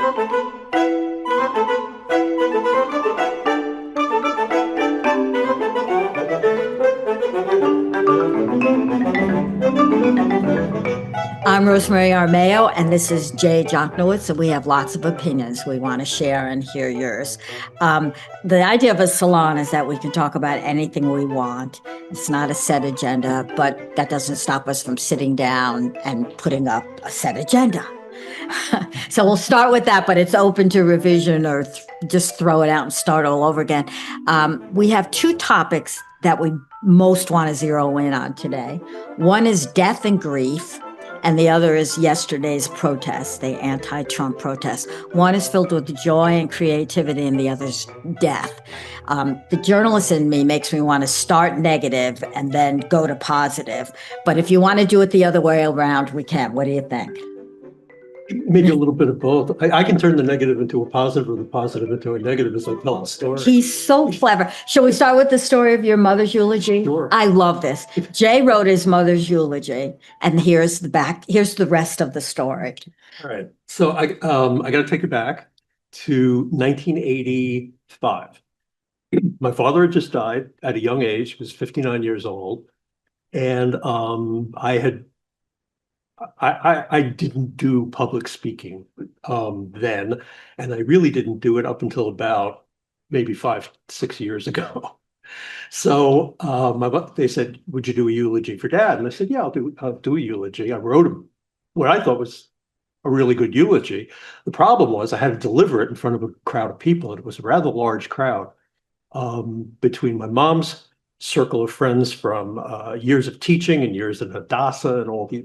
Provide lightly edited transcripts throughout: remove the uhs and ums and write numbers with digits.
I'm Rosemary Armao, and this is Jay Jochnowitz, and we have lots of opinions we want to share and hear yours. The idea of a salon is that we can talk about anything we want. It's not a set agenda, but that doesn't stop us from sitting down and putting up a set agenda. So we'll start with that, but it's open to revision or just throw it out and start all over again. We have two topics that we most want to zero in on today. One is death and grief, and the other is yesterday's protests, the anti-Trump protests. One is filled with joy and creativity, and the other's death. The journalist in me makes me want to start negative and then go to positive. But if you want to do it the other way around, we can. What do you think? Maybe a little bit of both. I can turn the negative into a positive or the positive into a negative as I tell a story. He's so clever. Shall we start with the story of your mother's eulogy? Sure. I love this. Jay wrote his mother's eulogy, and here's the rest of the story. All right. So I got to take it back to 1985. My father had just died at a young age. He was 59 years old. And I didn't do public speaking then, and I really didn't do it up until about maybe 5-6 years ago. So they said, "Would you do a eulogy for Dad?" And I said, "Yeah, I'll do a eulogy." I wrote him what I thought was a really good eulogy. The problem was I had to deliver it in front of a crowd of people, and it was a rather large crowd between my mom's circle of friends from years of teaching and years at Hadassah and all the,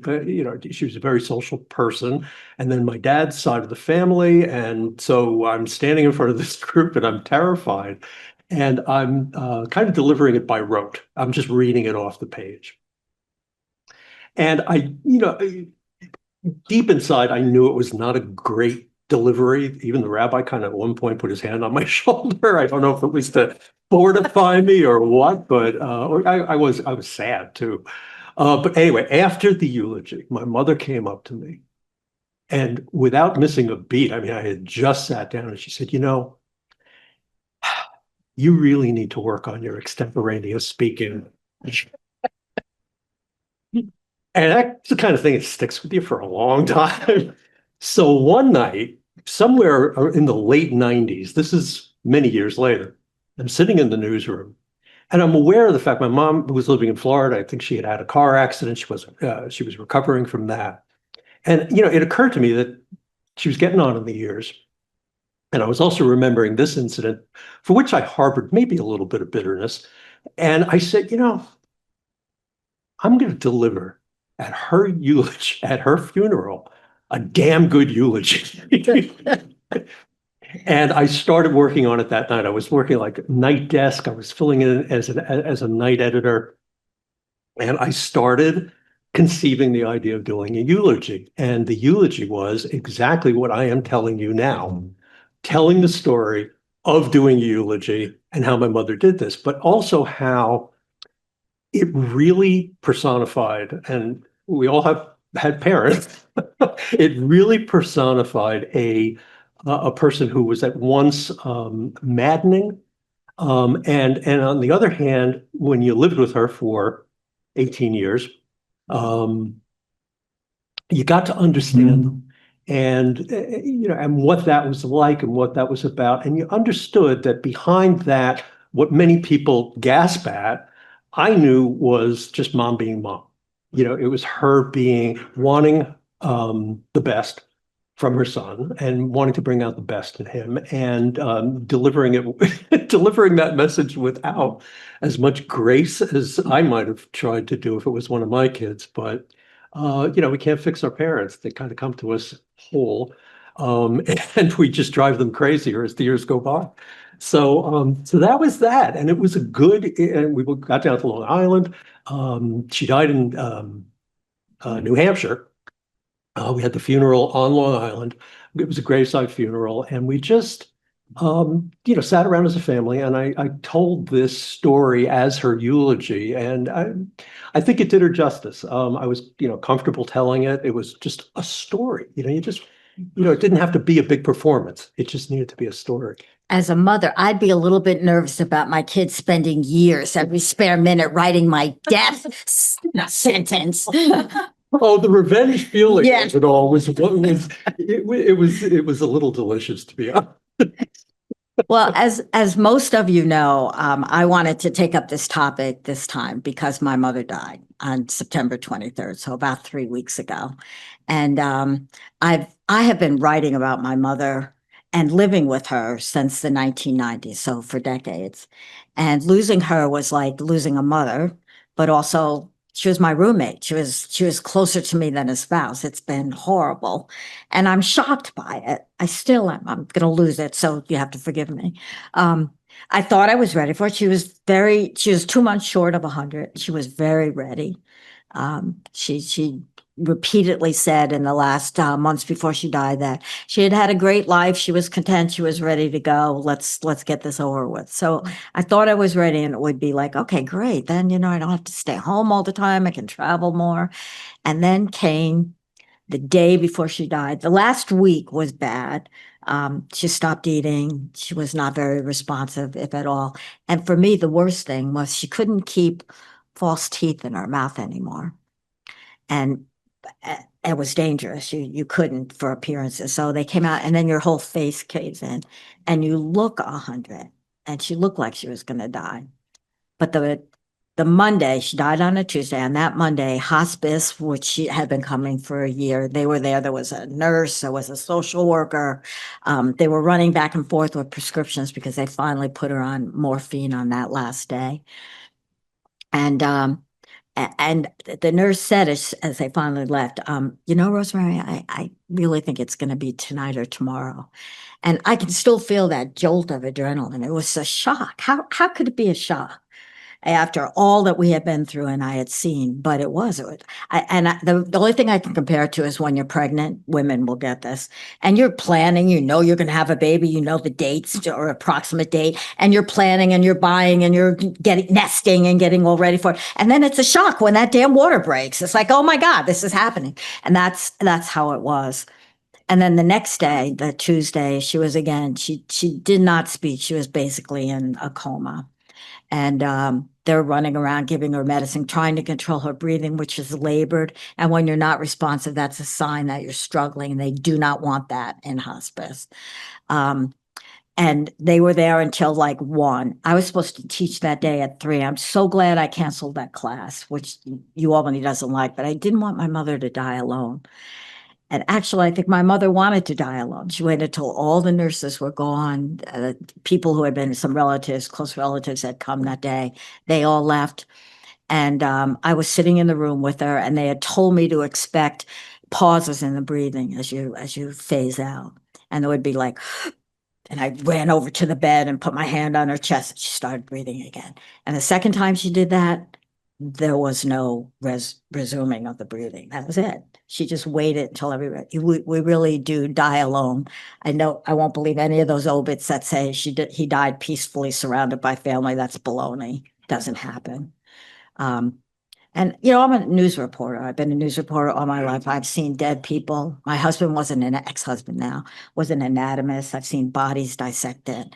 she was a very social person. And then my dad's side of the family. And so I'm standing in front of this group and I'm terrified. And I'm kind of delivering it by rote. I'm just reading it off the page. And deep inside, I knew it was not a great delivery. Even the rabbi kind of at one point put his hand on my shoulder. I don't know if it was to fortify me or what, but I was sad too. But anyway, after the eulogy, my mother came up to me, and without missing a beat, I mean, I had just sat down, and she said, "You really need to work on your extemporaneous speaking." And that's the kind of thing that sticks with you for a long time. So one night, somewhere in the late 90s, this is many years later, I'm sitting in the newsroom, and I'm aware of the fact my mom was living in Florida. I think she had had a car accident. She was recovering from that. And, it occurred to me that she was getting on in the years. And I was also remembering this incident for which I harbored maybe a little bit of bitterness. And I said, I'm going to deliver at her eulogy, at her funeral, a damn good eulogy. And I started working on it that night. I was working like a night desk. I was filling in as a night editor. And I started conceiving the idea of doing a eulogy. And the eulogy was exactly what I am telling you now, telling the story of doing a eulogy and how my mother did this, but also how it really personified, and we all have had parents, it really personified a person who was at once maddening, and on the other hand, when you lived with her for 18 years, you got to understand them, and and what that was like and what that was about, and you understood that behind that, what many people gasp at, I knew was just mom being mom. It was her wanting the best from her son and wanting to bring out the best in him, and delivering that message without as much grace as I might have tried to do if it was one of my kids. But we can't fix our parents. They kind of come to us whole, and we just drive them crazier as the years go by. So that was that, and it was a good. And we got down to Long Island. She died in New Hampshire. We had the funeral on Long Island. It was a graveside funeral, and we just, sat around as a family, and I told this story as her eulogy, and I think it did her justice. I was, comfortable telling it. It was just a story. it didn't have to be a big performance. It just needed to be a story. As a mother, I'd be a little bit nervous about my kids spending years every spare minute writing my death sentence. Oh, the revenge feeling Yeah. of it all was what was it was a little delicious, to be honest. Well, as most of you know, I wanted to take up this topic this time because my mother died on September 23rd, so about 3 weeks ago. And I have been writing about my mother and living with her since the 1990s, so for decades. And losing her was like losing a mother, but also she was my roommate. She was closer to me than a spouse. It's been horrible. And I'm shocked by it. I still am. I'm going to lose it, so you have to forgive me. Um, I thought I was ready for it. She was 2 months short of 100. She was very ready. She repeatedly said in the last months before she died that she had had a great life. She was content. She was ready to go. Let's get this over with. So I thought I was ready, and it would be like, okay, great. Then, I don't have to stay home all the time. I can travel more. And then came the day before she died. The last week was bad. She stopped eating. She was not very responsive, if at all. And for me, the worst thing was she couldn't keep false teeth in her mouth anymore. And it was dangerous. You couldn't for appearances. So they came out, and then your whole face caves in, and you look 100. And she looked like she was going to die. But the Monday, she died on a Tuesday. On that Monday, hospice, which she had been coming for a year, they were there. There was a nurse, there was a social worker. They were running back and forth with prescriptions because they finally put her on morphine on that last day. And the nurse said as they finally left, Rosemary, I really think it's going to be tonight or tomorrow. And I can still feel that jolt of adrenaline. It was a shock. How could it be a shock after all that we had been through and I had seen? But it was. The only thing I can compare it to is when you're pregnant, women will get this. And you're planning, you're going to have a baby, the dates or approximate date, and you're planning and you're buying and you're getting nesting and getting all ready for it. And then it's a shock when that damn water breaks. It's like, oh my God, this is happening. And that's how it was. And then the next day, the Tuesday, she was again, she did not speak. She was basically in a coma. And they're running around giving her medicine, trying to control her breathing, which is labored. And when you're not responsive, that's a sign that you're struggling. And they do not want that in hospice. And they were there until like 1. I was supposed to teach that day at 3. I'm so glad I canceled that class, which UAlbany doesn't like, but I didn't want my mother to die alone. And actually, I think my mother wanted to die alone. She waited until all the nurses were gone. People who had been some relatives, close relatives had come that day. They all left. And I was sitting in the room with her, and they had told me to expect pauses in the breathing as you phase out. And it would be like, and I ran over to the bed and put my hand on her chest, and she started breathing again. And the second time she did that, there was no resuming of the breathing. That was it. She just waited until everybody, we really do die alone. I know I won't believe any of those obits that say he died peacefully surrounded by family. That's baloney. Doesn't happen. And I'm a news reporter. I've been a news reporter all my life. I've seen dead people. My husband wasn't an ex-husband now, was an anatomist. I've seen bodies dissected,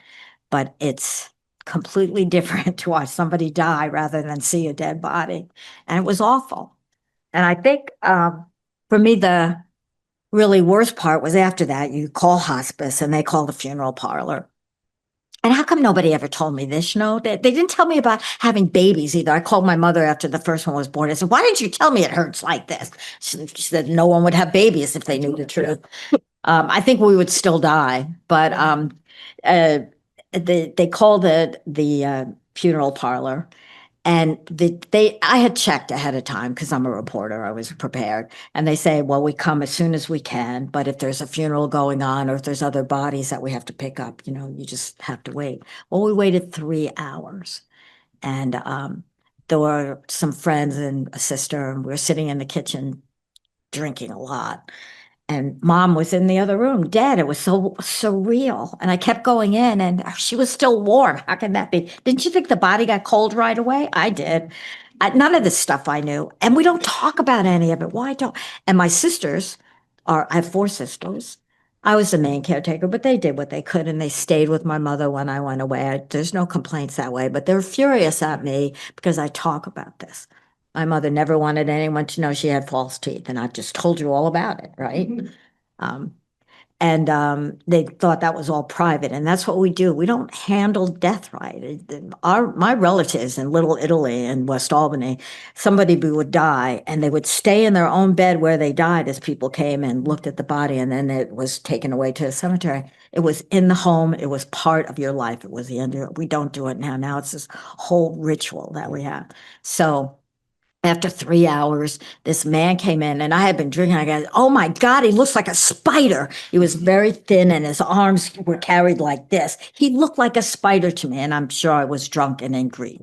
but it's completely different to watch somebody die rather than see a dead body. And it was awful. And I think for me, the really worst part was after that, you call hospice and they call the funeral parlor. And how come nobody ever told me this? They didn't tell me about having babies either. I called my mother after the first one was born. I said, why didn't you tell me it hurts like this? She said no one would have babies if they knew the truth. I think we would still die, but they called the funeral parlor, and I had checked ahead of time because I'm a reporter. I was prepared, and they say, well, we come as soon as we can, but if there's a funeral going on or if there's other bodies that we have to pick up, you just have to wait. Well, we waited 3 hours, and there were some friends and a sister, and we were sitting in the kitchen drinking a lot. And mom was in the other room, dead. It was so surreal. And I kept going in, and she was still warm. How can that be? Didn't you think the body got cold right away? I did. None of this stuff I knew. And we don't talk about any of it. Why don't? And my sisters I have 4 sisters, I was the main caretaker, but they did what they could and they stayed with my mother when I went away. There's no complaints that way, but they were furious at me because I talk about this. My mother never wanted anyone to know she had false teeth, and I've just told you all about it, right? Um, and they thought that was all private, and that's what we do. We don't handle death right. My relatives in Little Italy in West Albany, somebody would die, and they would stay in their own bed where they died as people came and looked at the body, and then it was taken away to a cemetery. It was in the home. It was part of your life. It was the end of it. We don't do it now. Now it's this whole ritual that we have. So after 3 hours, this man came in and I had been drinking. I go, oh my God, he looks like a spider. He was very thin and his arms were carried like this. He looked like a spider to me, and I'm sure I was drunk and angry.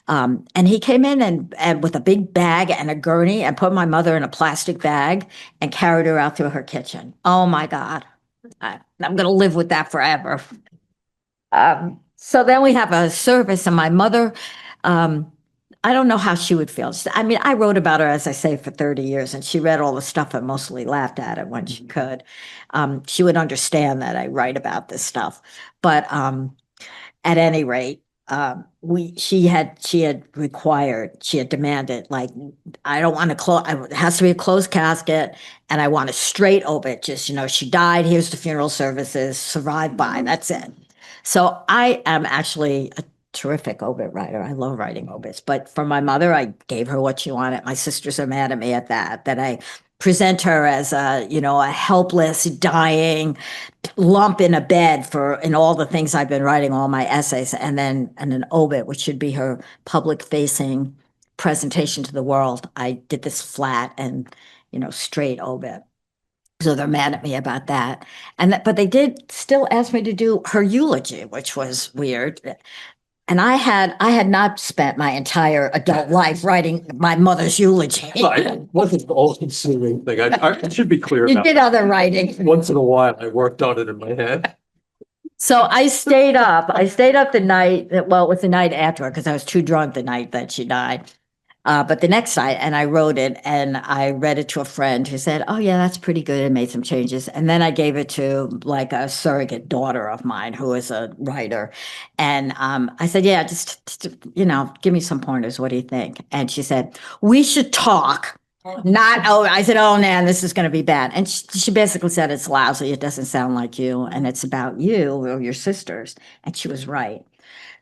And he came in and with a big bag and a gurney and put my mother in a plastic bag and carried her out through her kitchen. Oh my God. I'm going to live with that forever. So then we have a service, and my mother, I don't know how she would feel. I mean, I wrote about her, as I say, for 30 years, and she read all the stuff and mostly laughed at it when she could. She would understand that I write about this stuff. But at any rate, she had demanded, like, I don't want to close, it has to be a closed casket, and I want a straight obit. Just, she died, here's the funeral services, survived by, that's it. So I am actually a terrific obit writer. I love writing obits. But for my mother, I gave her what she wanted. My sisters are mad at me at that I present her as a helpless, dying lump in a bed in all the things I've been writing, all my essays, and an obit, which should be her public facing presentation to the world. I did this flat and, straight obit. So they're mad at me about that. But they did still ask me to do her eulogy, which was weird. And I had not spent my entire adult life writing my mother's eulogy. It wasn't an all-consuming thing. I should be clear You about did that. other writing. Once in a while, I worked on it in my head. So I stayed up. I stayed up the night well, it was the night after, because I was too drunk the night that she died. But the next night, and I wrote it, and I read it to a friend who said, oh yeah, that's pretty good, and made some changes. And then I gave it to like a surrogate daughter of mine who is a writer. And I said, yeah, just give me some pointers. What do you think? And she said, we should talk. I said, oh man, this is going to be bad. And she basically said, it's lousy. It doesn't sound like you. And it's about you or your sisters. And she was right.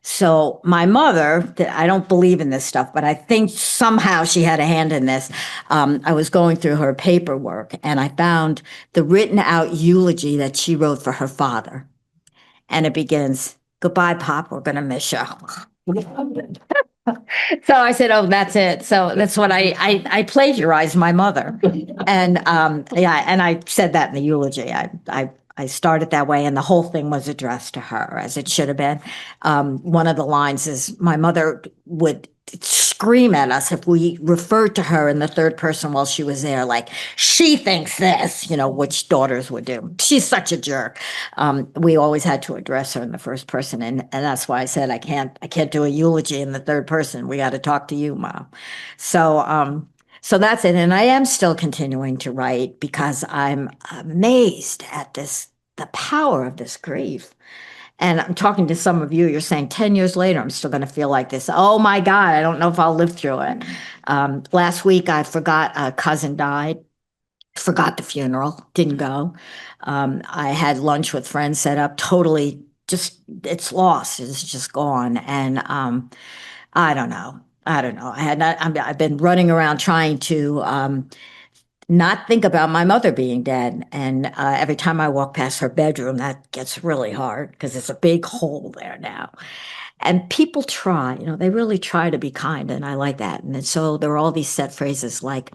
So my mother, I don't believe in this stuff, but I think somehow she had a hand in this. I was going through her paperwork and I found the written out eulogy that she wrote for her father. And it begins, goodbye, Pop, we're going to miss you. So I said, oh, that's it. So that's what I plagiarized my mother. And and I said that in the eulogy. I started that way, and the whole thing was addressed to her, as it should have been. One of the lines is, my mother would scream at us if we referred to her in the third person while she was there, like, she thinks this, which daughters would do. She's such a jerk. We always had to address her in the first person, and that's why I said I can't do a eulogy in the third person. We got to talk to you, Mom. So that's it. And I am still continuing to write because I'm amazed at the power of this grief. And I'm talking to some of you, you're saying 10 years later, I'm still going to feel like this. Oh my God, I don't know if I'll live through it. Last week, I forgot a cousin died, forgot the funeral, didn't go. I had lunch with friends set up, totally just, it's lost, it's just gone. And I don't know. I've been running around trying to not think about my mother being dead. And every time I walk past her bedroom, that gets really hard because it's a big hole there now. And people try, they really try to be kind. And I like that. And so there are all these set phrases like,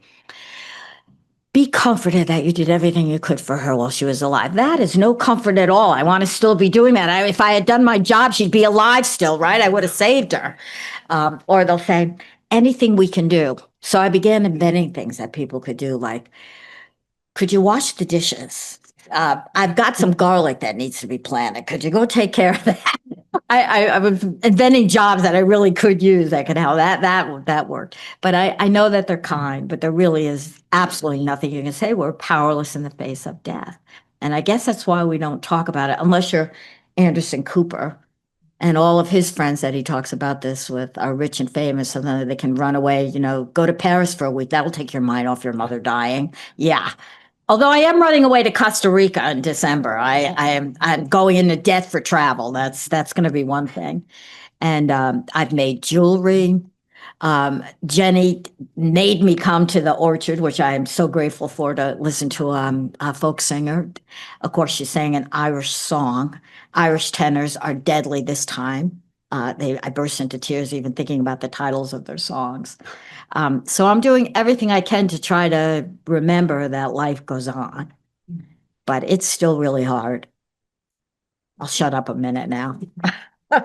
be comforted that you did everything you could for her while she was alive. That is no comfort at all. I want to still be doing that. If I had done my job, she'd be alive still, right? I would have saved her. Or they'll say, anything we can do. So I began inventing things that people could do, like, could you wash the dishes? I've got some garlic that needs to be planted. Could you go take care of that? I was inventing jobs that I really could use that could help. That worked. But I know that they're kind, but there really is absolutely nothing you can say. We're powerless in the face of death. And I guess that's why we don't talk about it unless you're Anderson Cooper. And all of his friends that he talks about this with are rich and famous, so then they can run away, go to Paris for a week. That'll take your mind off your mother dying. Yeah. Although I am running away to Costa Rica in December. I'm going into debt for travel. That's going to be one thing. And I've made jewelry. Jenny made me come to the Orchard, which I am so grateful for, to listen to a folk singer. Of course, she sang an Irish song. Irish tenors are deadly this time. I burst into tears even thinking about the titles of their songs. So I'm doing everything I can to try to remember that life goes on, but it's still really hard. I'll shut up a minute now.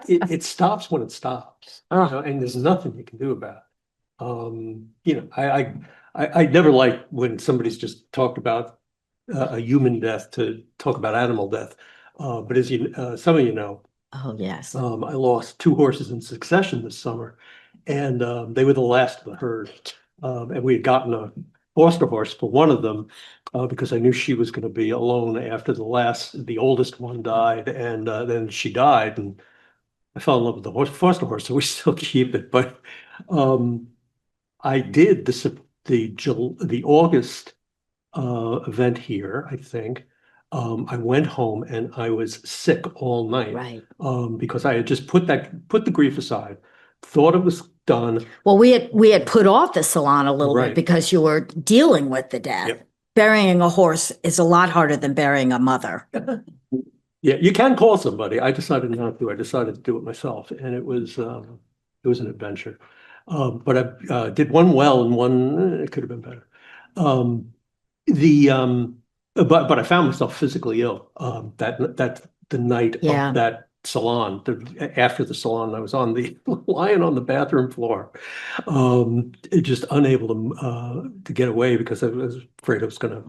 It stops when it stops, and there's nothing you can do about it. I never like when somebody's just talked about a human death to talk about animal death. But as some of you know, Oh, yes. I lost 2 horses in succession this summer, and they were the last of the herd. And we had gotten a foster horse for one of them because I knew she was going to be alone after the oldest one died, and then she died, and I fell in love with the foster horse, so we still keep it. But I did the August event here, I think. I went home and I was sick all night. Right. Because I had just put the grief aside, thought it was done. Well, we had put off the salon a little Right. bit because you were dealing with the death. Yep. Burying a horse is a lot harder than burying a mother. Yeah, you can call somebody. I decided not to. I decided to do it myself, and it was an adventure. But I did one well and one it could have been better. But I found myself physically ill that the night Yeah. of that salon. After the salon, I was lying on the bathroom floor, just unable to get away because I was afraid I was going to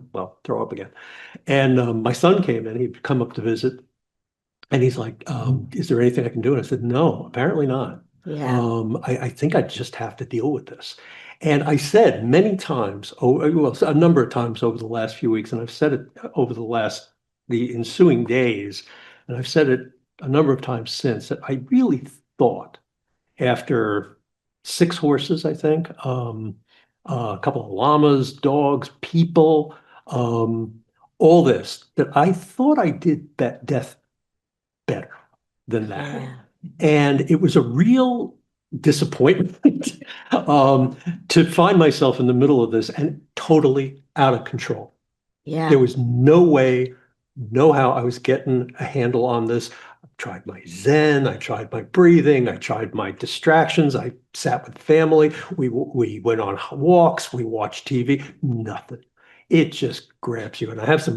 throw up again. And my son came in. He'd come up to visit, and he's like, "Is there anything I can do?" And I said, "No, apparently not. Yeah. I think I just have to deal with this." And I said many times, a number of times over the last few weeks, and I've said it over the ensuing days, and I've said it a number of times since, that I really thought after 6 horses, I think, a couple of llamas, dogs, people, all this, that I thought I did death better than that. Yeah. And it was a real disappointment to find myself in the middle of this and totally out of control. Yeah. There was no way, no how I was getting a handle on this. I tried my Zen, I tried my breathing, I tried my distractions. I sat with family. We went on walks, we watched TV, nothing. It just grabs you. And I have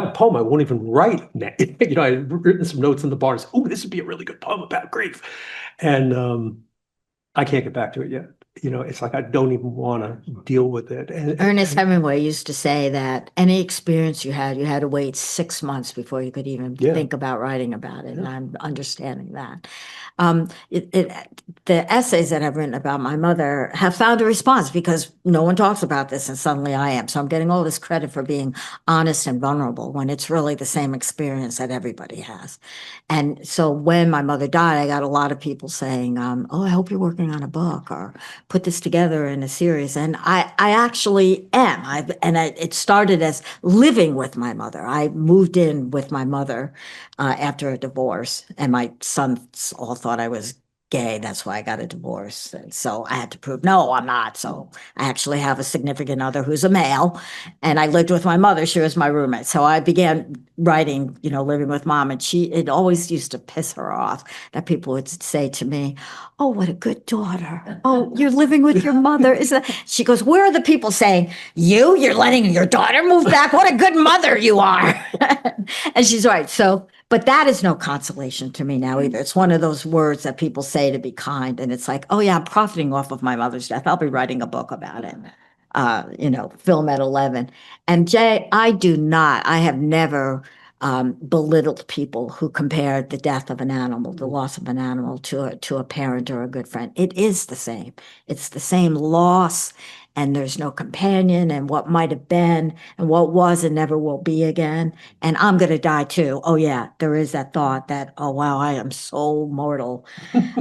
a poem I won't even write. I've written some notes in the bars. Oh, this would be a really good poem about grief. And I can't get back to it yet. It's like I don't even want to deal with it. Ernest Hemingway used to say that any experience you had to wait 6 months before you could even think about writing about it. And I'm understanding that. The essays that I've written about my mother have found a response because no one talks about this, and suddenly I am. So I'm getting all this credit for being honest and vulnerable when it's really the same experience that everybody has. And so when my mother died, I got a lot of people saying, "Oh, I hope you're working on a book or put this together in a series." And I actually am. It started as living with my mother. I moved in with my mother after a divorce, and my sons all thought I was gay. That's why I got a divorce. And so I had to prove, no, I'm not. So I actually have a significant other who's a male, and I lived with my mother. She was my roommate. So I began writing, living with mom, and it always used to piss her off that people would say to me, "Oh, what a good daughter. Oh, you're living with your mother." She goes, "Where are the people saying, you're letting your daughter move back? What a good mother you are." And she's right. So, but that is no consolation to me now either. It's one of those words that people say to be kind. And it's like, oh yeah, I'm profiting off of my mother's death. I'll be writing a book about it. Film at 11. And Jay, I have never belittled people who compared the death of an animal, the loss of an animal, to a parent or a good friend. It is the same. It's the same loss, and there's no companion, and what might have been, and what was and never will be again. And I'm going to die too. Oh, yeah, there is that thought that, oh, wow, I am so mortal.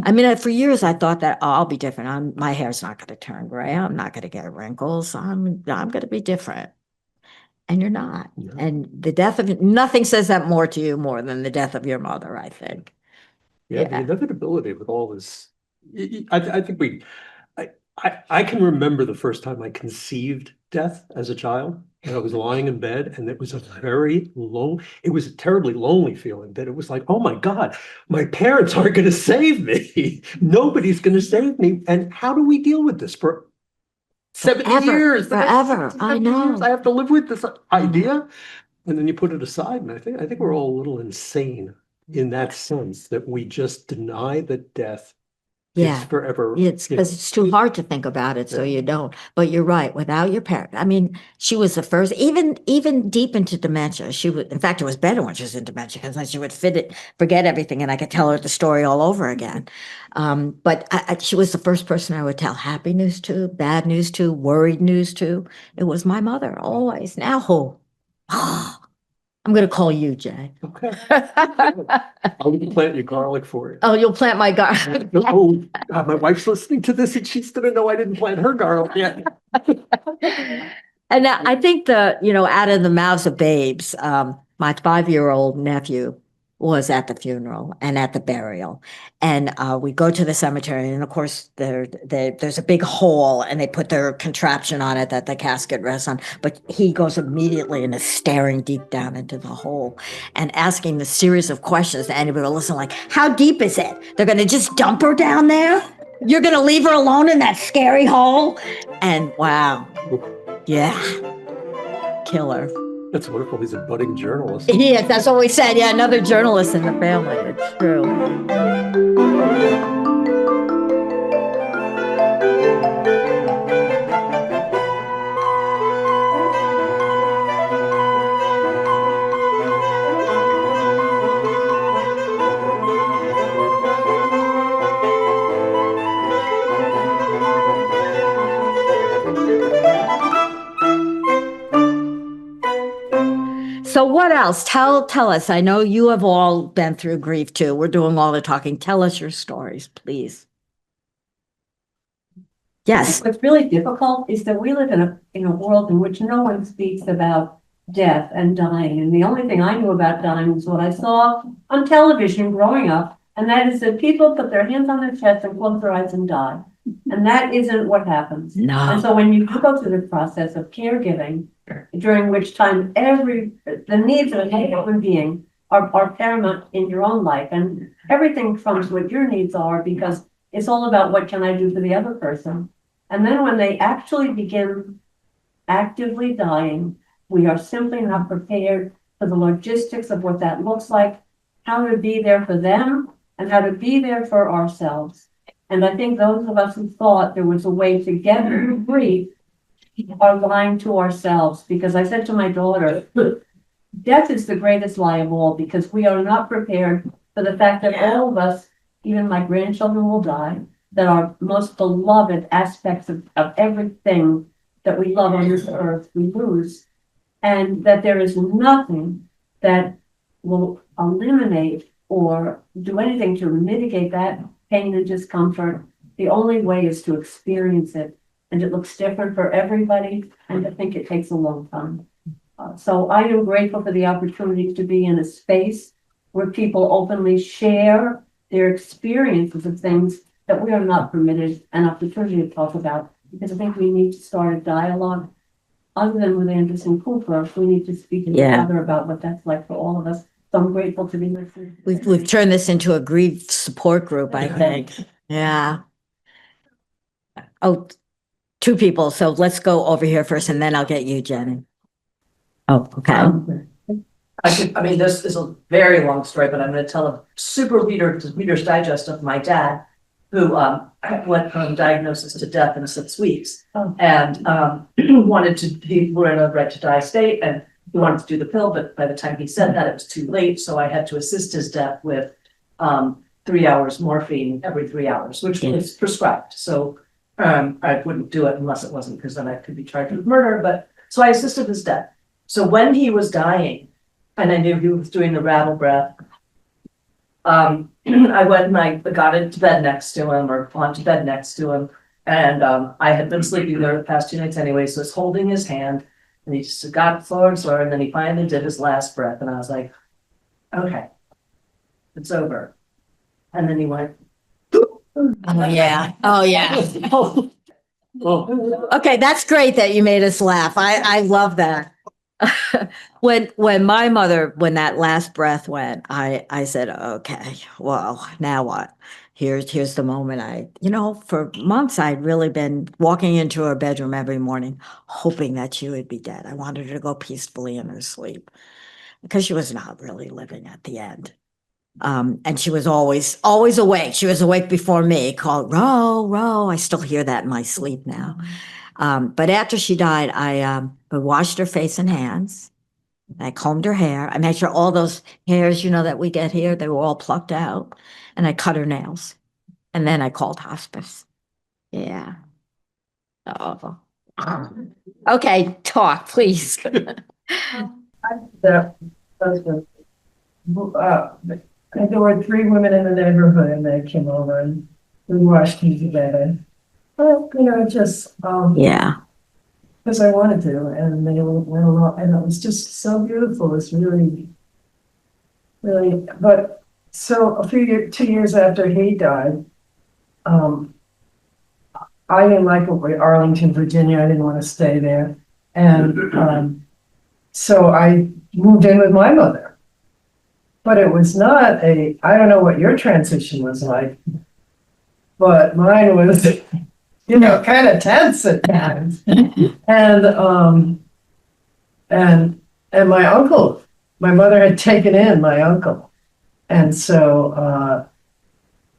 I mean, for years I thought that, oh, I'll be different. My hair's not going to turn gray. I'm not going to get wrinkles. I'm going to be different. And you're not. Yeah. And the death of nothing says that more to you more than the death of your mother, I think. Yeah, the inevitability with all this. I think I can remember the first time I conceived death as a child, and I was lying in bed, and it was a terribly lonely feeling, that it was like, oh my God, my parents aren't going to save me. Nobody's going to save me. And how do we deal with this for 70 years? Forever. I know. I have to live with this idea. And then you put it aside. And I think we're all a little insane in that sense, that we just deny that death is forever. It's because it's too hard to think about it, so you don't. But you're right. Without your parent, I mean, she was the first, even deep into dementia. She would, in fact, it was better when she was in dementia, because then she would forget everything, and I could tell her the story all over again. But she was the first person I would tell happy news to, bad news to, worried news to. It was my mother always. Now who? I'm going to call you, Jay. Okay. I'll plant your garlic for you. Oh, you'll plant my garlic. Oh, God, my wife's listening to this, and she's going to know I didn't plant her garlic yet. And I think out of the mouths of babes, my 5-year-old nephew was at the funeral and at the burial. And we go to the cemetery, and of course there's a big hole, and they put their contraption on it that the casket rests on. But he goes immediately and is staring deep down into the hole and asking the series of questions that anybody will listen, like, how deep is it? They're going to just dump her down there? You're going to leave her alone in that scary hole? And wow. Yeah. Killer. That's wonderful. He's a budding journalist. Yes, that's what we said. Yeah, another journalist in the family. It's true. So what else? Tell us. I know you have all been through grief too. We're doing all the talking. Tell us your stories, please. Yes. What's really difficult is that we live in a world in which no one speaks about death and dying. And the only thing I knew about dying was what I saw on television growing up. And that is that people put their hands on their chest and close their eyes and die. And that isn't what happens. No. And so when you go through the process of caregiving, during which time the needs of a human being are paramount in your own life, and everything trumps what your needs are, because it's all about what can I do for the other person. And then when they actually begin actively dying, we are simply not prepared for the logistics of what that looks like, how to be there for them, and how to be there for ourselves. And I think those of us who thought there was a way to get through grief are lying to ourselves, because I said to my daughter, death is the greatest lie of all, because we are not prepared for the fact that all of us, even my grandchildren, will die, that our most beloved aspects of everything that we love on this earth, we lose, and that there is nothing that will eliminate or do anything to mitigate that pain and discomfort. The only way is to experience it. And it looks different for everybody, and I think it takes a long time. So I am grateful for the opportunity to be in a space where people openly share their experiences of things that we are not permitted an opportunity to talk about, because I think we need to start a dialogue. Other than with Anderson Cooper, we need to speak to each other about what that's like for all of us. So I'm grateful to be listening. We've turned this into a grief support group, I think. Yeah. Oh, two people. So let's go over here first, and then I'll get you, Jenny. Oh, okay. This is a very long story, but I'm going to tell a super Reader's Digest of my dad, who went from diagnosis to death in 6 weeks, and he were in a red to die state, and he wanted to do the pill, but by the time he said that, it was too late. So I had to assist his death with 3 hours morphine every 3 hours, which is prescribed. So I wouldn't do it unless it wasn't, because then I could be charged with murder. But so I assisted his death. So when he was dying, and I knew he was doing the rattle breath, I went and I got into bed next to him, or onto bed next to him. And I had been sleeping there the past 2 nights anyway, so I was holding his hand, and he just got slower and slower, and then he finally did his last breath, and I was like, okay, it's over. And then he went, Oh, yeah. Oh, yeah. Oh, Okay, that's great that you made us laugh. I love that. When my mother, when that last breath went, I said, okay, well, now what? Here's the moment. For months I'd really been walking into her bedroom every morning, hoping that she would be dead. I wanted her to go peacefully in her sleep because she was not really living at the end. And she was always awake. She was awake before me, called Ro, Ro. I still hear that in my sleep now. But after she died, I washed her face and hands. I combed her hair. I made sure all those hairs, that we get here, they were all plucked out. And I cut her nails. And then I called hospice. Yeah. Oh. Okay, talk, please. That husband, there were 3 women in the neighborhood, and they came over and we watched him together. Well, just Yeah. because I wanted to, and they went along, and it was just so beautiful. It's really, really. But so 2 years after he died, I didn't like Arlington, Virginia. I didn't want to stay there, and so I moved in with my mother. But it was not I don't know what your transition was like, but mine was, kind of tense at times. And my uncle, my mother had taken in my uncle. And so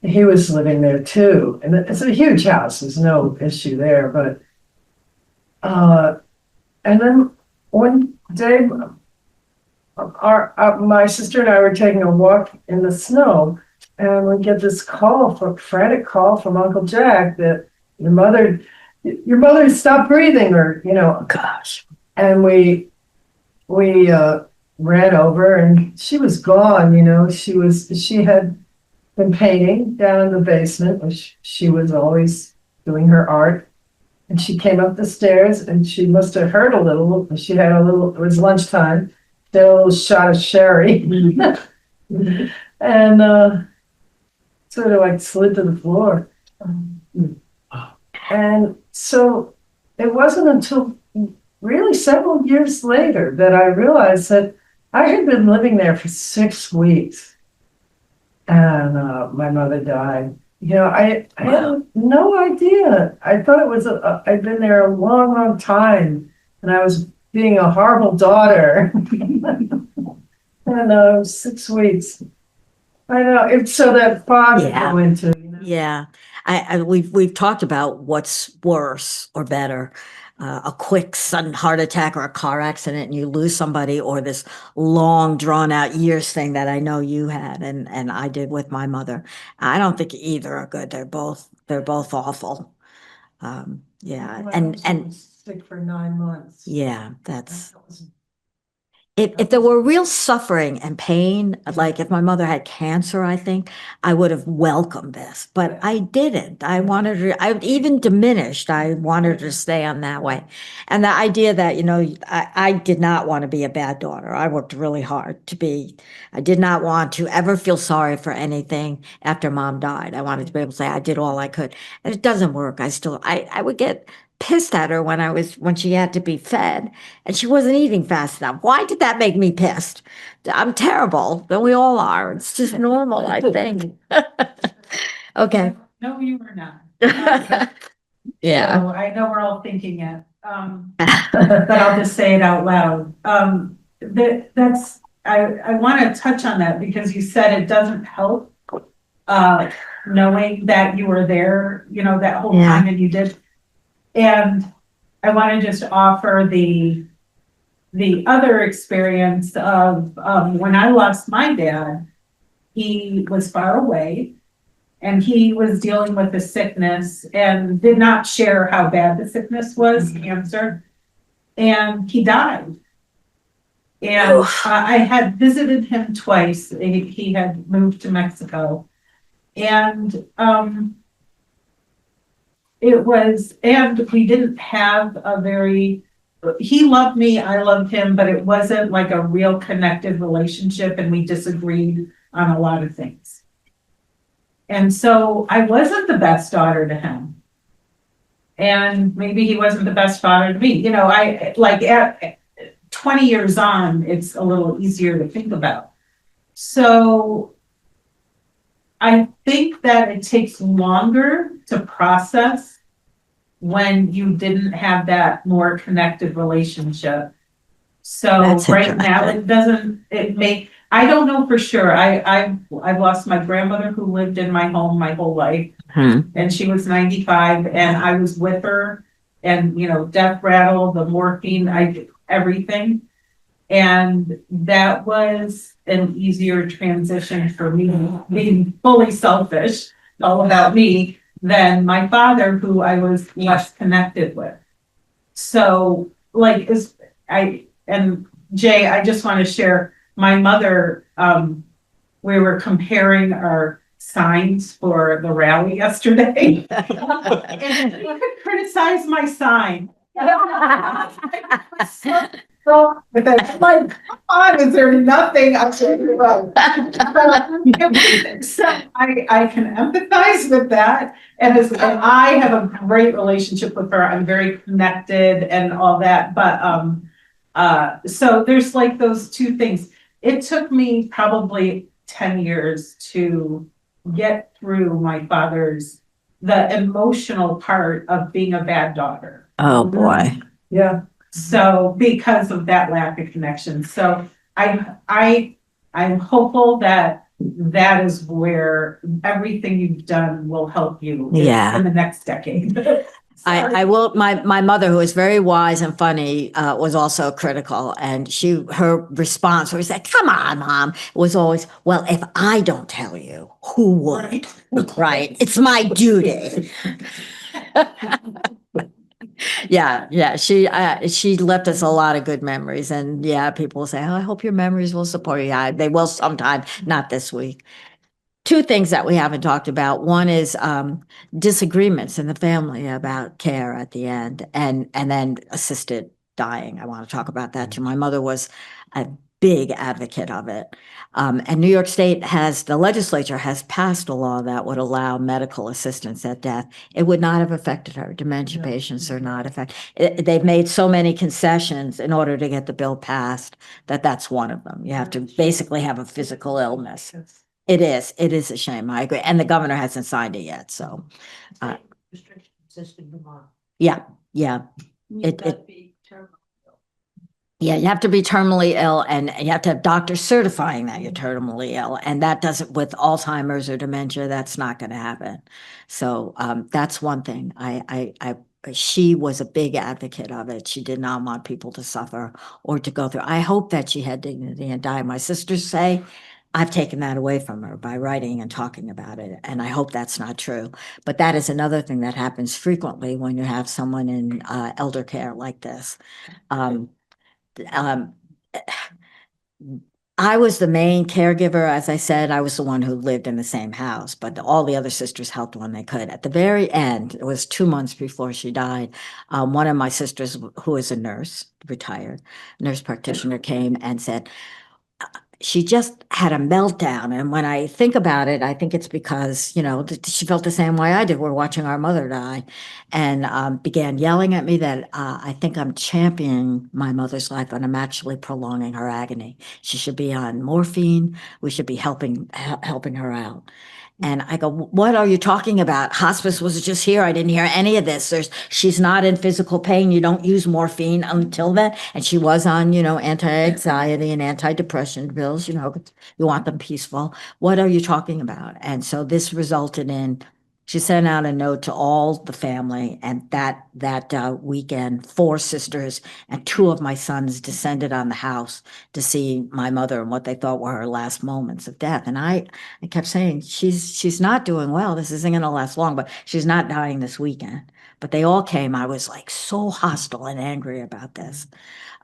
he was living there too. And it's a huge house, there's no issue there. But and then one day, my sister and I were taking a walk in the snow, and we get this frantic call from Uncle Jack that your mother stopped breathing, or Gosh. And we ran over, and she was gone. She had been painting down in the basement, which she was always doing her art. And she came up the stairs, and she must have heard a little. She had it was lunchtime. Did a little shot of sherry, and sort of like slid to the floor. And so it wasn't until really several years later that I realized that I had been living there for 6 weeks, and my mother died. I had no idea. I thought it was I'd been there a long, long time, and I was being a horrible daughter. And 6 weeks. I know. It's so that fog to go into. Yeah. We've talked about what's worse or better. A quick sudden heart attack or a car accident, and you lose somebody, or this long drawn out years thing that I know you had and I did with my mother. I don't think either are good. They're both awful. Yeah. My And husband was sick for 9 months. yeah, that's if there were real suffering and pain, like if my mother had cancer, I think I would have welcomed this, but I didn't. I wanted her, I even diminished. I wanted her to stay on that way. And the idea that, I did not want to be a bad daughter. I worked really hard I did not want to ever feel sorry for anything after mom died. I wanted to be able to say I did all I could. And it doesn't work. I would get pissed at her when she had to be fed and she wasn't eating fast enough. Why did that make me pissed? I'm terrible. But we all are. It's just normal, I think. Okay. No, you were not. Yeah. So I know we're all thinking it, but I'll just say it out loud. I want to touch on that because you said it doesn't help knowing that you were there, that whole time and you did. And I want to just offer the other experience of, when I lost my dad, he was far away and he was dealing with a sickness and did not share how bad the sickness was, cancer, and he died. And I had visited him twice. He had moved to Mexico. And and we didn't have a very, he loved me, I loved him, but it wasn't like a real connected relationship, and we disagreed on a lot of things. And so I wasn't the best daughter to him. And maybe he wasn't the best father to me. You know, I like at 20 years on, it's a little easier to think about. So I think that it takes longer to process when you didn't have that more connected relationship. So That's right now, interesting. I don't know for sure. I've lost my grandmother who lived in my home my whole life, and she was 95, and I was with her, and you know, death rattle, the morphine, everything. And that was an easier transition for me, being fully selfish, all about me, than my father, who I was less connected with. So like, and Jay, I just want to share, my mother, we were comparing our signs for the rally yesterday. And she could criticize my sign. So, with that, I'm like, come on, is there nothing I should do wrong? So I can empathize with that. And I have a great relationship with her. I'm very connected and all that. But so there's like those two things. It took me probably 10 years to get through my father's, the emotional part of being a bad daughter. Oh, boy. Yeah. So because of that lack of connection. So I'm hopeful that that is where everything you've done will help you in the next decade. I will, my mother, who was very wise and funny, was also critical, and her response was like, come on, Mom, was always, well, if I don't tell you, who would? Right? It's my duty. Yeah. She left us a lot of good memories, and yeah, people will say, oh, I hope your memories will support you. Yeah, they will sometime, not this week. Two things that we haven't talked about. One is disagreements in the family about care at the end, and then assisted dying. I want to talk about that too. My mother was a big advocate of it. And New York State the legislature has passed a law that would allow medical assistance at death. It would not have affected her. Dementia patients are not affected. They've made so many concessions in order to get the bill passed that's one of them. You have to basically have a physical illness. It is a shame. I agree. And the governor hasn't signed it yet, so. Yeah. Yeah, you have to be terminally ill, and you have to have doctors certifying that you're terminally ill. And that doesn't, with Alzheimer's or dementia, that's not going to happen. So that's one thing. She was a big advocate of it. She did not want people to suffer or to go through. I hope that she had dignity and died. My sisters say I've taken that away from her by writing and talking about it. And I hope that's not true. But that is another thing that happens frequently when you have someone in elder care like this. I was the main caregiver. As I said, I was the one who lived in the same house, but all the other sisters helped when they could. At the very end, it was 2 months before she died. One of my sisters, who is a nurse, retired nurse practitioner, came and said, she just had a meltdown. And when I think about it, I think it's because, she felt the same way I did. We're watching our mother die, and began yelling at me that I think I'm championing my mother's life and I'm actually prolonging her agony. She should be on morphine. We should be helping her out. And I go, what are you talking about? Hospice was just here. I didn't hear any of this. She's not in physical pain. You don't use morphine until then. And she was on, anti-anxiety and antidepressant pills. You want them peaceful. What are you talking about? And so this resulted in She sent out a note to all the family, and that weekend, 4 sisters and 2 of my sons descended on the house to see my mother and what they thought were her last moments of death. And I kept saying, she's not doing well. This isn't going to last long, but she's not dying this weekend. But they all came. I was like so hostile and angry about this.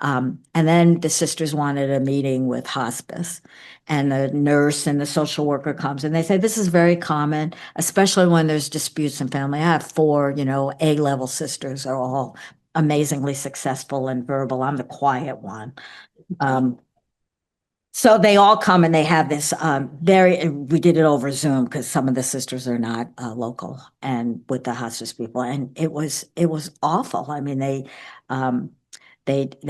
And then the sisters wanted a meeting with hospice, and the nurse and the social worker comes and they say, this is very common, especially when there's disputes in family. I have 4, A-level sisters, are all amazingly successful and verbal. I'm the quiet one. So they all come and they have this we did it over Zoom because some of the sisters are not local and with the hospice people. And it was awful. I mean, they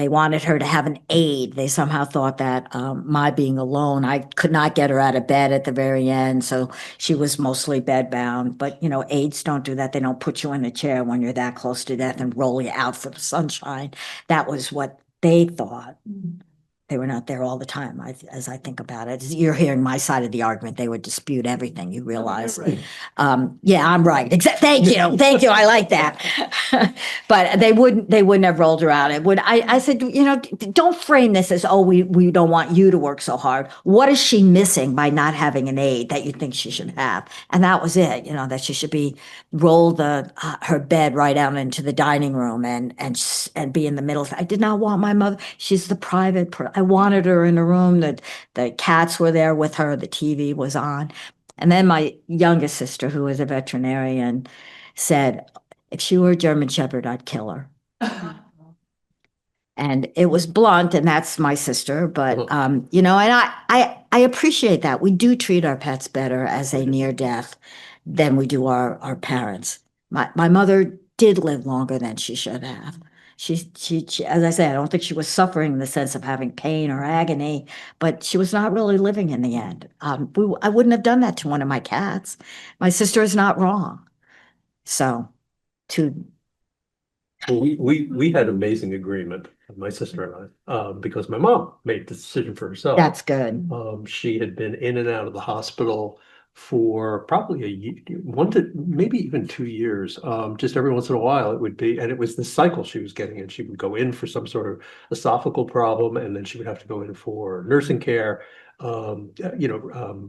wanted her to have an aide. They somehow thought that my being alone, I could not get her out of bed at the very end. So she was mostly bedbound. But, aides don't do that. They don't put you in a chair when you're that close to death and roll you out for the sunshine. That was what they thought. They were not there all the time, as I think about it. You're hearing my side of the argument. They would dispute everything, you realize. Right. Yeah, I'm right. Thank you. Thank you. I like that. But they wouldn't have rolled her out. I said, don't frame this as, oh, we don't want you to work so hard. What is she missing by not having an aide that you think she should have? And that was it, that she should roll her bed right out into the dining room and be in the middle. I did not want my mother. She's the private person. I wanted her in a room that the cats were there with her, the TV was on. And then my youngest sister, who was a veterinarian, said, if she were a German Shepherd, I'd kill her. And it was blunt, and that's my sister, but and I appreciate that. We do treat our pets better as a near death than we do our parents. My mother did live longer than she should have. She, as I say, I don't think she was suffering in the sense of having pain or agony, but she was not really living in the end. I wouldn't have done that to one of my cats. My sister is not wrong. So, we had amazing agreement, my sister and I, because my mom made the decision for herself. That's good. She had been in and out of the hospital for probably a year, 1 to maybe even 2 years. Just every once in a while it would be, and it was the cycle she was getting in. She would go in for some sort of esophageal problem, and then she would have to go in for nursing care,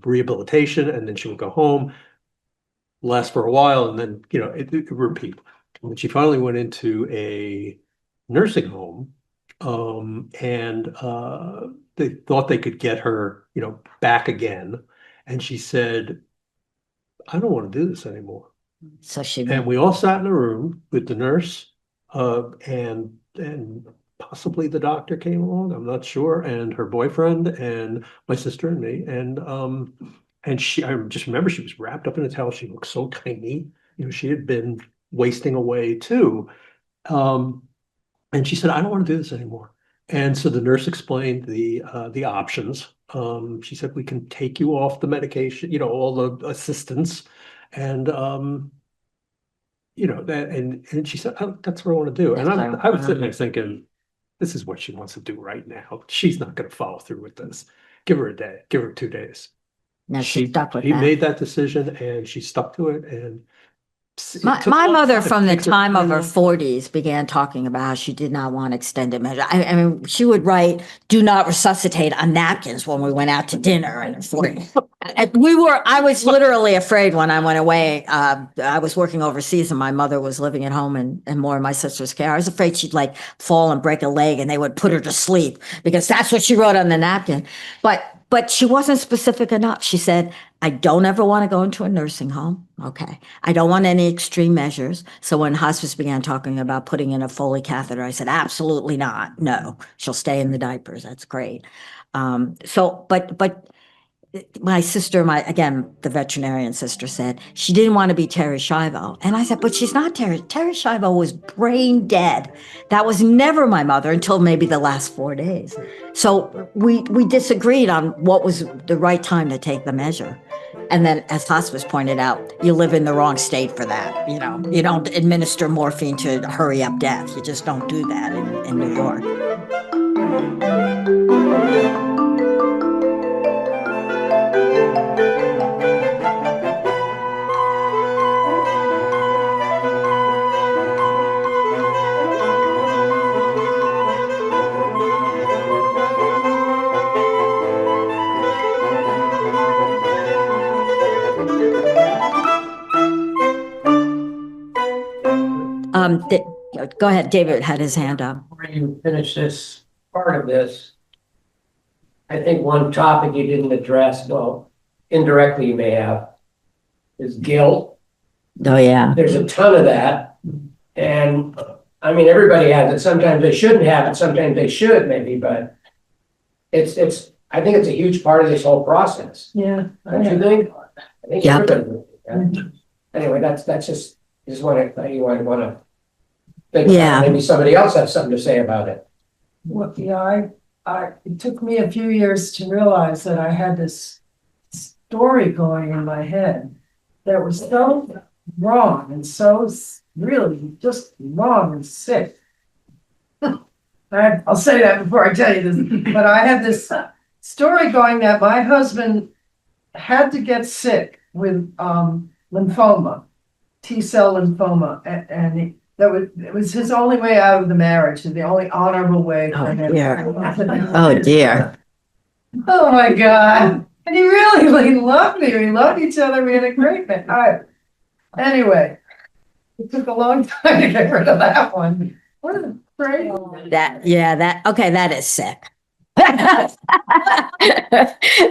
rehabilitation, and then she would go home, last for a while, and then, it would repeat. And then she finally went into a nursing home, and they thought they could get her, back again. And she said, I don't want to do this anymore. So and we all sat in a room with the nurse, and possibly the doctor came along, I'm not sure, and her boyfriend and my sister and me. And I just remember she was wrapped up in a towel. She looked so tiny. She had been wasting away too. And she said, I don't want to do this anymore. And so the nurse explained the options. She said, we can take you off the medication, all the assistance. And, that, and she said, oh, that's what I want to do. And I was sitting there thinking, this is what she wants to do right now. She's not going to follow through with this. Give her a day, give her 2 days. No, she stuck with He that. made that decision and she stuck to it. And my mother, from the time of her 40s, began talking about how she did not want extended measure. I mean, she would write, do not resuscitate on napkins when we went out to dinner. And I was literally afraid when I went away. I was working overseas and my mother was living at home and more in my sister's care. I was afraid she'd fall and break a leg and they would put her to sleep because that's what she wrote on the napkin. But she wasn't specific enough. She said, I don't ever want to go into a nursing home. Okay. I don't want any extreme measures. So when hospice began talking about putting in a Foley catheter, I said, absolutely not. No, she'll stay in the diapers. That's great. But my sister, again, the veterinarian sister said she didn't want to be Terry Schiavo. And I said, but she's not Terry. Terry Schiavo was brain dead. That was never my mother until maybe the last 4 days. So we disagreed on what was the right time to take the measure. And then, as hospice pointed out, you live in the wrong state for that. You don't administer morphine to hurry up death. You just don't do that in New York. Go ahead, David had his hand up. Before you finish this part of this, I think one topic you didn't address, well, indirectly you may have, is guilt. Oh, yeah. There's a ton of that. And I mean, everybody has it. Sometimes they shouldn't have it. Sometimes they should maybe, but I think it's a huge part of this whole process. Yeah. Don't you think? I think Yeah. everybody. Yeah. Anyway, that's just what you want to think Yeah. about. Maybe somebody else has something to say about it. Well, yeah, it took me a few years to realize that I had this story going in my head that was so wrong and so really just wrong and sick. I'll say that before I tell you this, but I had this story going that my husband had to get sick with lymphoma, T-cell lymphoma, and it was his only way out of the marriage, the only honorable way for him. Oh, dear. Oh, my God. And he really loved me. We loved each other. We had a great marriage. Anyway, it took a long time to get rid of that one. What a crazy. Okay, that is sick.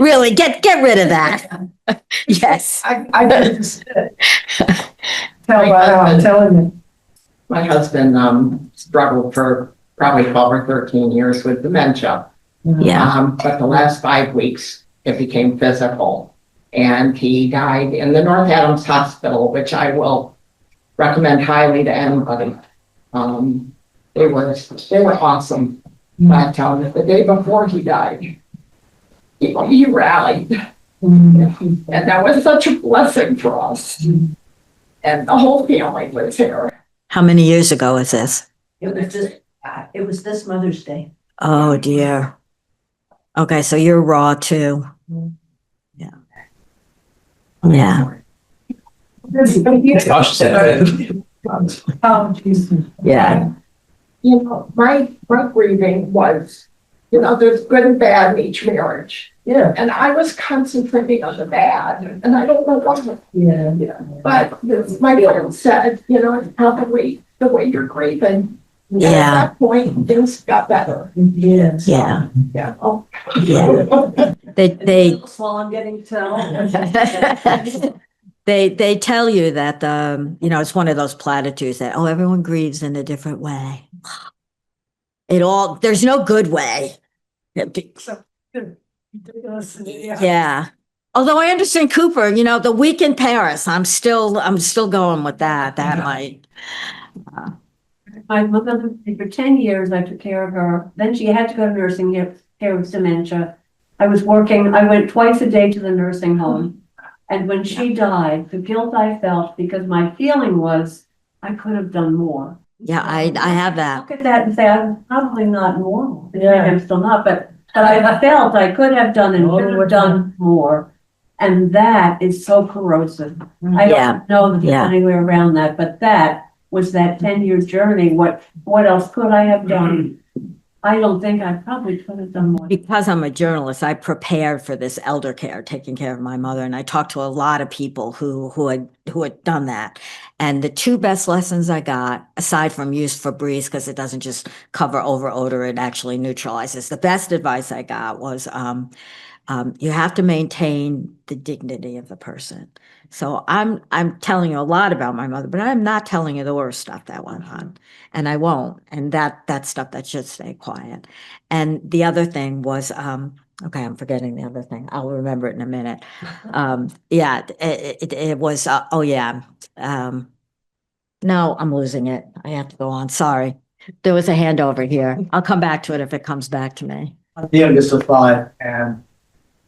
Really, get rid of that. Yes. I just tell by how I'm telling you. My husband struggled for probably 12 or 13 years with dementia. Yeah. But the last 5 weeks, it became physical. And he died in the North Adams Hospital, which I will recommend highly to anybody. They were awesome. But the day before he died, he rallied. And that was such a blessing for us. And the whole family was here. How many years ago was this? It was this Mother's Day. Oh, dear. Okay, so you're raw too. Yeah. Yeah. Gosh, said. Yeah. You know, my grieving was, there's good and bad in each marriage. Yeah. And I was concentrating on the bad, and I don't know why. Yeah. But my friend said, it's probably the way you're grieving. And Yeah. at that point, things got better. Yes. Yeah. Yeah. Yeah. They While I'm getting to. they tell you that it's one of those platitudes that everyone grieves in a different way. There's no good way. Yeah. Although I understand Cooper, the week in Paris, I'm still going with that. That might. My mother, for 10 years, I took care of her. Then she had to go to nursing care with dementia. I went twice a day to the nursing home. And when she died, the guilt I felt, because my feeling was I could have done more. Yeah, I have that. Look at that and say, I'm probably not normal. Yeah. I'm still not, but I felt I could have done and should have done more. And that is so corrosive. I don't know that there's anywhere around that, but that was that 10-year journey. What else could I have done? I don't think I probably could have done more. Because I'm a journalist, I prepared for this elder care, taking care of my mother, and I talked to a lot of people who had done that. And the two best lessons I got, aside from use Febreze, because it doesn't just cover over odor, it actually neutralizes. The best advice I got was you have to maintain the dignity of the person. So I'm telling you a lot about my mother, but I'm not telling you the worst stuff that went on, and I won't. And that stuff that should stay quiet. And the other thing was, okay, I'm forgetting the other thing. I'll remember it in a minute. It was. No, I'm losing it. I have to go on. Sorry. There was a hand over here. I'll come back to it if it comes back to me. I'm the youngest of 5, and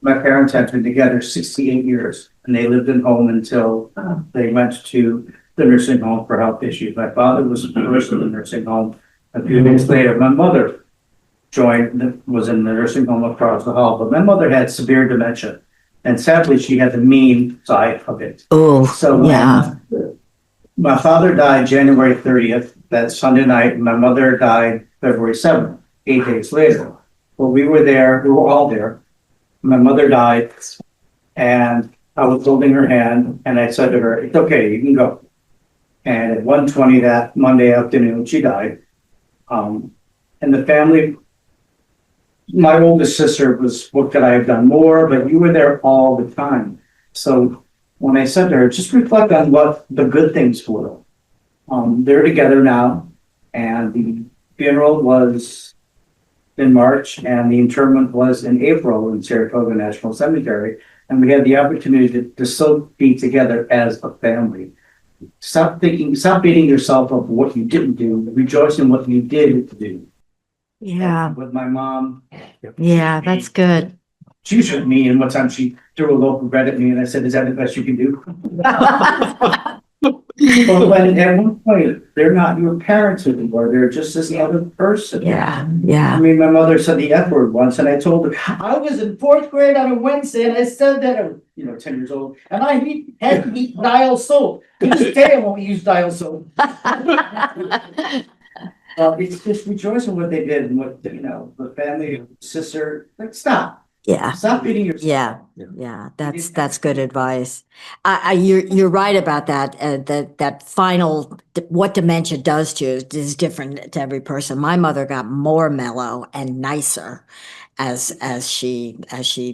my parents had been together 68 years, and they lived at home until they went to the nursing home for health issues. My father was first in the nursing home. A few days later, my mother was in the nursing home across the hall, but my mother had severe dementia, and sadly, she had the mean side of it. Oh, So yeah. my father died January 30th, that Sunday night, and my mother died February 7th, 8 days later. Well, we were all there. My mother died, and I was holding her hand, and I said to her, "It's okay, you can go." And at 1:20 that Monday afternoon, she died. And the family, my oldest sister was, what could I have done more? But you were there all the time. So when I said to her, just reflect on what the good things were. They're together now, and the funeral was in March, and the interment was in April in Saratoga National Cemetery. And we had the opportunity to still be together as a family. Stop beating yourself up for what you didn't do. Rejoice in what you did do. Yeah, With my mom, yeah, that's good. she shook me, and one time she threw a loaf of bread at me, and I said, "Is that the best you can do?" But when at one point they're not your parents anymore, they're just this other person. Yeah, I yeah. mean, my mother said the F word once, and I told her I was in fourth grade on a Wednesday, and I said that, 10 years old, and I had to eat dial soap. To this day, I won't use dial soap. It's just rejoicing what they did and what, the family, sister, like, stop Yeah, beating yourself. yeah, yeah, that's good advice. You're right about that, that final, what dementia does to you is different to every person. My mother got more mellow and nicer as she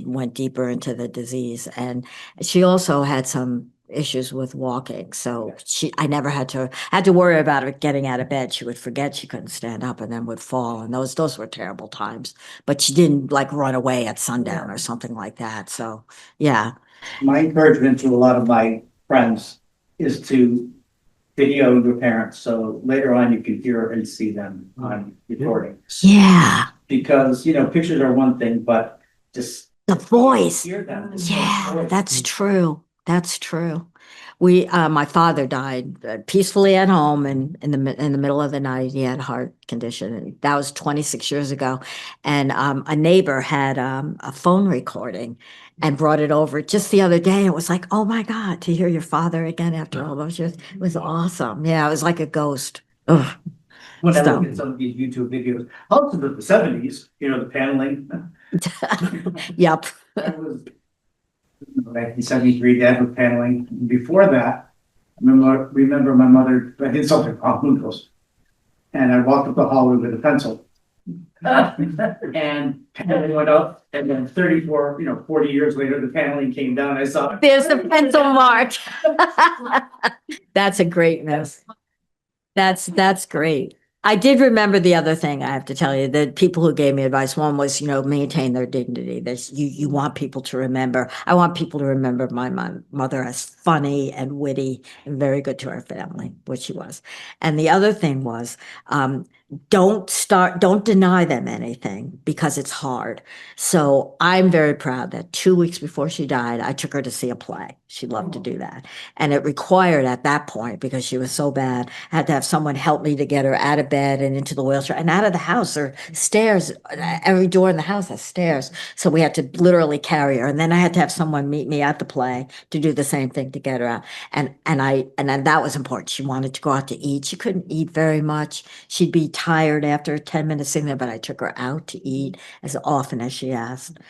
went deeper into the disease, and she also had some issues with walking. So I never had to worry about her getting out of bed. She would forget she couldn't stand up and then would fall, and those were terrible times. But she didn't like run away at sundown or something like that. So yeah. My encouragement to a lot of my friends is to video your parents, so later on you can hear and see them on recording. Yeah. Because, pictures are one thing, but just The voice. hear them. Yeah, that's true. That's true. My father died peacefully at home, and in the middle of the night, he had a heart condition, and that was 26 years ago. And a neighbor had a phone recording and brought it over just the other day. It was like, oh my God, to hear your father again after all those years, it was awesome. Yeah, it was like a ghost. Ugh. When I look at some of these YouTube videos, also the 70s, the paneling. Yep. That was 1973, dad was paneling. Before that, I remember my mother, I did something wrong, and I walked up the hallway with a pencil. And paneling went up, and then 40 years later, the paneling came down. I saw There's the pencil mark. That's a greatness. That's great. I did remember the other thing I have to tell you, the people who gave me advice. One was, maintain their dignity. You want people to remember. I want people to remember my mother as funny and witty and very good to our family, which she was. And the other thing was, don't deny them anything because it's hard. So I'm very proud that 2 weeks before she died, I took her to see a play. She loved to do that. And it required at that point, because she was so bad, I had to have someone help me to get her out of bed and into the wheelchair and out of the house or stairs. Every door in the house has stairs. So we had to literally carry her. And then I had to have someone meet me at the play to do the same thing to get her out. And then that was important. She wanted to go out to eat. She couldn't eat very much. She'd be tired after 10 minutes sitting there, but I took her out to eat as often as she asked.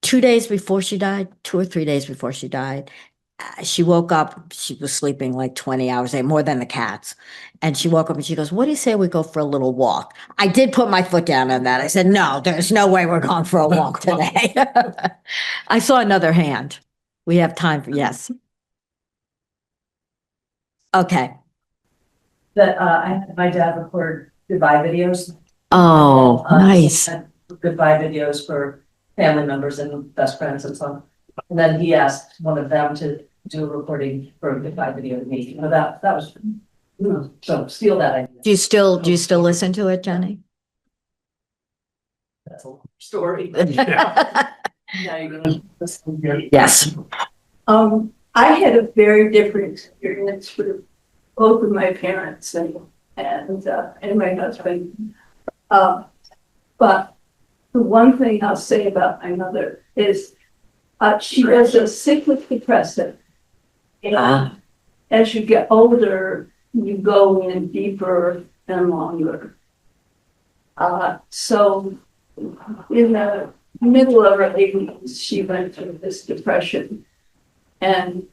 2 days before she died, 2 or 3 days before she died, she woke up. She was sleeping like 20 hours, more than the cats. And she woke up and she goes, what do you say we go for a little walk? I did put my foot down on that. I said, no, there's no way we're going for a walk today. I saw another hand. We have time for, yes. Okay. That I had my dad record goodbye videos. Oh, nice. Goodbye videos for family members and best friends and so on. And then he asked one of them to do a recording for a goodbye video to me. That was, so steal that idea. Do you still listen to it, Jenny? That's a long story. Yes. I had a very different experience with both of my parents and my husband. But the one thing I'll say about my mother is she was a cyclic depressive. And as you get older, you go in deeper and longer. So in the middle of her 80s, she went through this depression. And,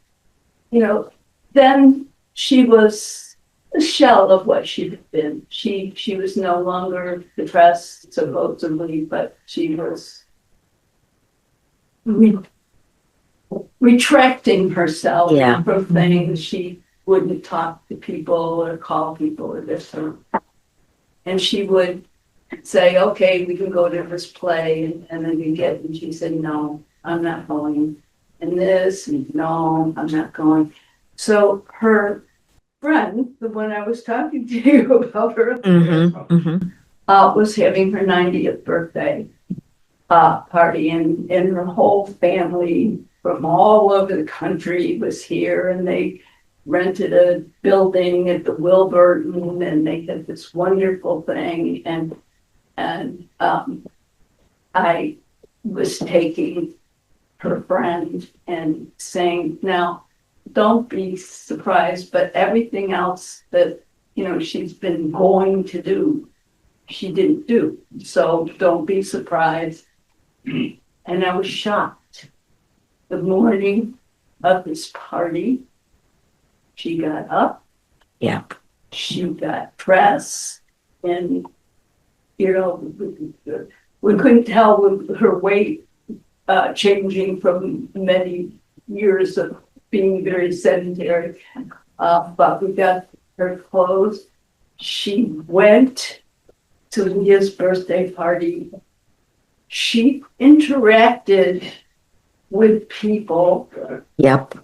then she was a shell of what she'd have been. She was no longer depressed, supposedly, but she was retracting herself Yeah. from things. She wouldn't talk to people or call people or this or, and she would say, okay, we can go to this play, and then we get, and she said, no, I'm not going. And this, and no, I'm not going. So her friend, the one I was talking to you about her, was having her 90th birthday party, and her whole family from all over the country was here, and they rented a building at the Wilburton, and they had this wonderful thing, and I was taking her friend and saying, now, don't be surprised, but everything else that, she's been going to do, she didn't do. So don't be surprised. And I was shocked. The morning of this party, she got up. Yeah. She got dressed, and we couldn't tell with her weight changing from many years of being very sedentary. But we got her clothes. She went to Leah's birthday party. She interacted with people. Yep.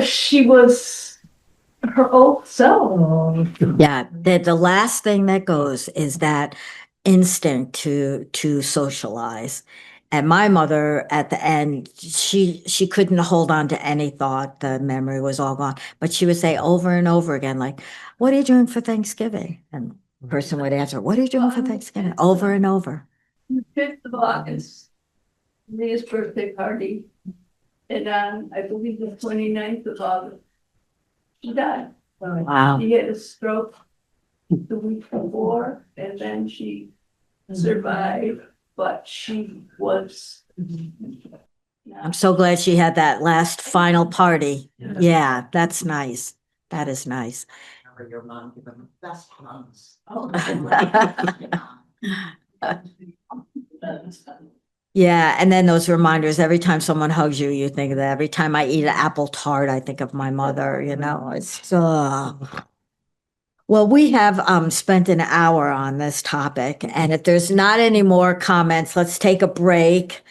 She was her old self. Yeah. The last thing that goes is that instinct to socialize. And my mother at the end, she couldn't hold on to any thought. The memory was all gone. But she would say over and over again, like, what are you doing for Thanksgiving? And the person would answer, what are you doing for Thanksgiving? Over and over. 5th of August, Leah's birthday party. And I believe the 29th of August, she died. Wow. She had a stroke the week before, and then she survived, but she was. I'm so glad she had that last final party. Yeah, that's nice. That is nice. Your mom give them the best hugs. Yeah, and then those reminders, every time someone hugs you, you think of that. Every time I eat an apple tart, I think of my mother, it's well, we have spent an hour on this topic, and if there's not any more comments, let's take a break,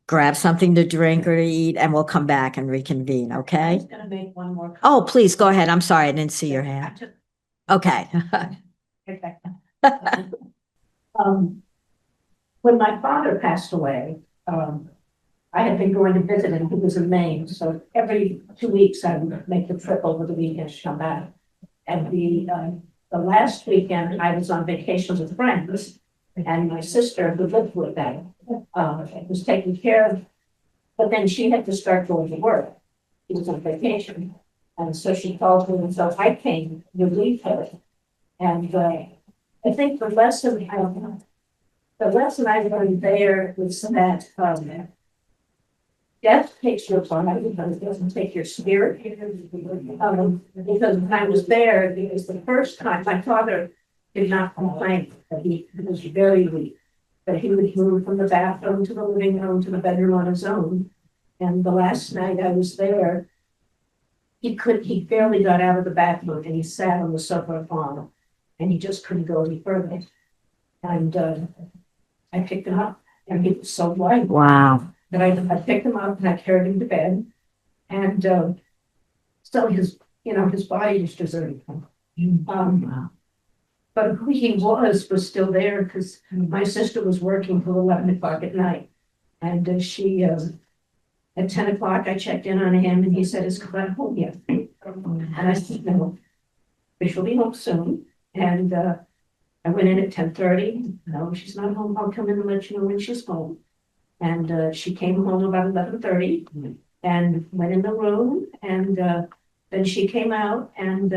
grab something to drink or to eat, and we'll come back and reconvene, I okay? was gonna make one more. Oh, please go ahead. I'm sorry, I didn't see your hand. Okay. Okay. When my father passed away, I had been going to visit him. He was in Maine, so every 2 weeks I would make the trip over the weekend to come back. And the last weekend I was on vacation with friends, and my sister, who lived with them, was taking care of, but then she had to start going to work. She was on vacation, and so she called me, and so I came to leave her. And I think the lesson I learned there was that death takes your body, but it doesn't take your spirit. Because when I was there, it was the first time my father did not complain that he was very weak, that he would move from the bathroom to the living room to the bedroom on his own. And the last night I was there, he barely got out of the bathroom, and he sat on the sofa alone, and he just couldn't go any further. And I picked him up, and he was so light. Wow. That I picked him up and I carried him to bed, and so his body was deserted him. But who he was still there, because my sister was working till 11 o'clock at night, and she at 10 o'clock I checked in on him, and he said, "Is Colette home yet?" And I said, "No, but she'll be home soon." And I went in at 10:30. No, she's not home. I'll come in and let you know when she's home. And she came home about 11:30 and went in the room, and then she came out, and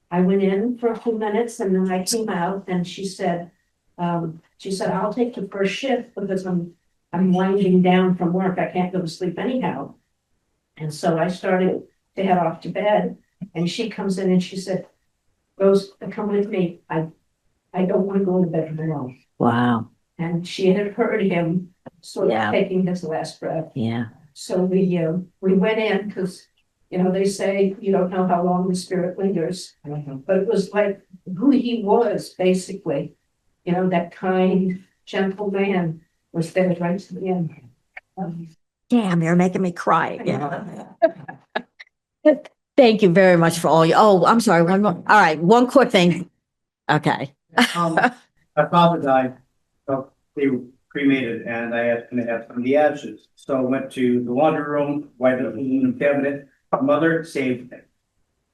I went in for a few minutes, and then I came out, and she said, "I'll take the first shift because I'm winding down from work. I can't go to sleep anyhow." And so I started to head off to bed, And she comes in and she said, Rose, come with me. I don't want to go in the bedroom alone. Wow. And she had heard him sort of Yeah. taking his last breath. Yeah. So we went in because, they say you don't know how long the spirit lingers. But it was like who he was, basically. That kind, gentle man was there right to the end. Damn, you're making me cry again. Thank you very much for all you. Oh, I'm sorry. One more. All right. One quick thing. Okay. My father died, so they were cremated, and I had to have some of the ashes. So I went to the laundry room, wiped up the aluminum cabinet. My mother saved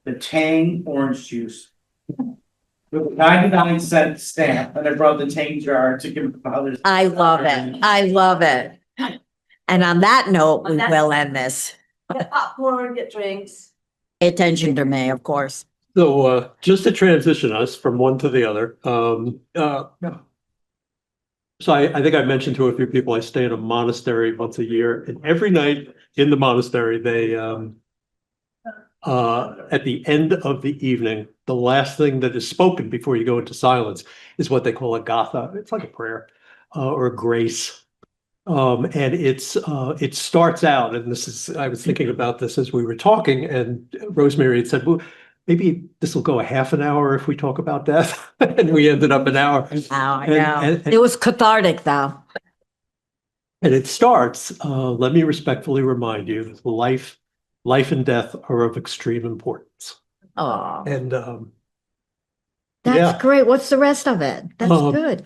the Tang orange juice with a 99-cent stamp, and I brought the Tang jar to give my father's. I love it. I love it. And on that note, we will end this. Get popcorn, get drinks. Pay attention to me, of course. So just to transition us from one to the other, so I think I mentioned to a few people, I stay in a monastery once a year, and every night in the monastery, they at the end of the evening, the last thing that is spoken before you go into silence is what they call a gatha. It's like a prayer or a grace. And it starts out, and I was thinking about this as we were talking, and Rosemary had said, well, maybe this will go a half an hour if we talk about death. And we ended up an hour. I know. It was cathartic, though. And it starts, let me respectfully remind you that life and death are of extreme importance. Oh, And that's great. What's the rest of it? That's good.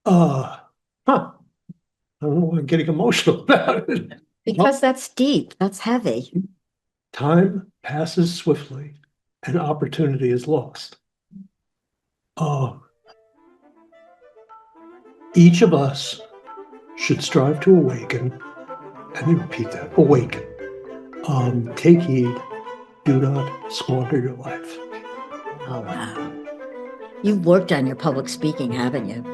I don't know why I'm getting emotional about it. Because that's deep. That's heavy. Time passes swiftly and opportunity is lost. Each of us should strive to awaken. Let me repeat that. Awaken. Take heed. Do not squander your life. Oh, wow. You've worked on your public speaking, haven't you?